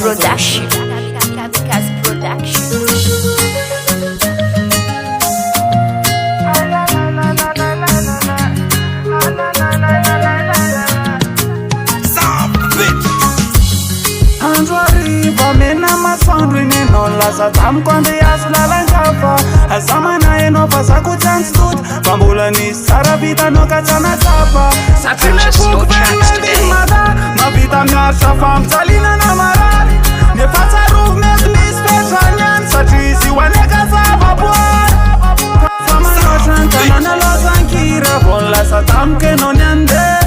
Production. Kamikaze Production. Andro arriva mena masoandro iny non lasa tamiko andeha azo lalankafa azamana enao fa zako tsy antsotota fa mbola nisy tsara vitanao ka tsy anatsapa satria le foko venmedimada mavita miaritra fampitsaliana na marary nefa tsarovy mety misy fetrany any satria izy ho aneka zavaboary fa manoatra ny tanàna loasankira vo ny lasa tamiko enao ny andeha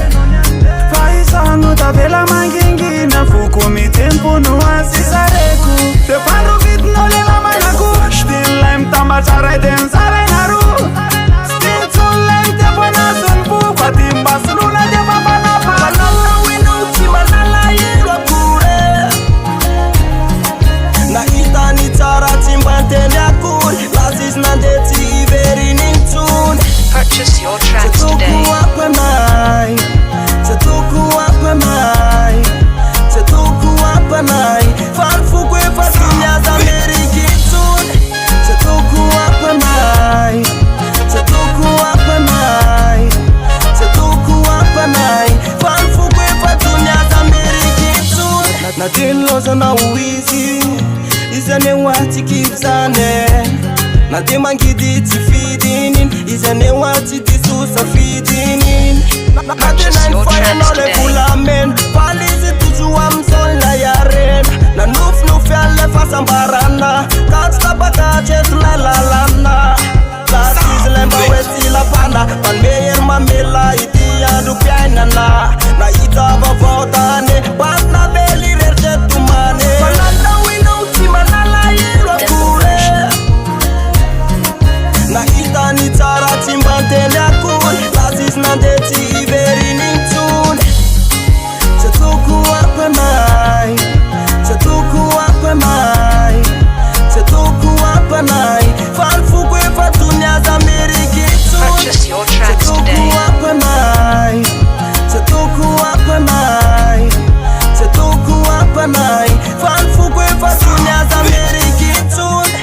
fa izano tavela mangingina foko mitempo no asisareko de pandro vitinao lela manako stin'lay mitambatraray de nizarainaro stintson'lay mitempo anasony foko atimbasolona de fampanapalala winao tsy manala elo akory nahitany tsara tsy mbanteny akory lazisy nandeha tsy iveriny intsony Purchase your tracks today. apanay Toko apanay Toko apanay Farfoko efa tunyaza merikitsun Toko apanay Toko apanay Toko apanay Farfoko efa tunyaza merikitsun Nadinloza na uizi Izane wati kivzane Nade mangidy tsy fidinin Izane wati disusa fidinin Nade nainfayanao le volamena Falizy tojo am'zony la yarena Nanofnofy an'le fahasambarana Ka tsy tapakatry entinay lalana Lasizy le mba hoe tsy lapana Manome hery mamela ity andro mpiainana Nahita vaovao tany Batina bely reritretomany Fanatawinao tsy manala elo akory Nahitany tsara tsy mbanteny akory Lazisy nandeha tsy iveriny intsony Toko apanay Toko apanay Toko apanay Farfoko efa tunyaza merikitsony Purchase your tracks Toko today. apanay Toko apanay Toko apanay Farfoko efa tunyaza merikitsony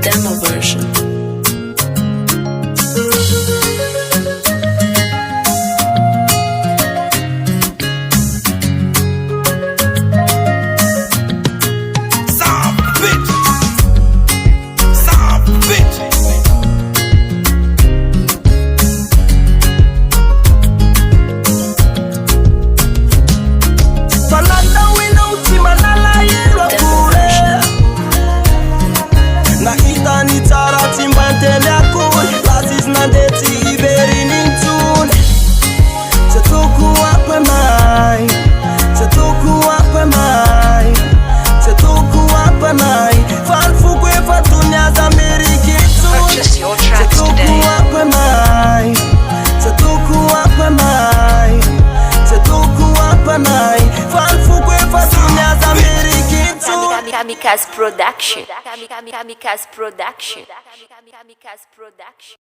Demo version. Nahitany tsara tsy mbanteny akory Lazisy nandeha tsy iveriny intsony Toko apanay Toko apanay Toko apanay Farfoko efa tunyaza merikitsony Purchase your tracks Toko today. apanay Toko apanay Toko apanay Farfoko efa tunyaza merikitsony Kamikaze Production. Kamikaze Production. Kamikaze Production.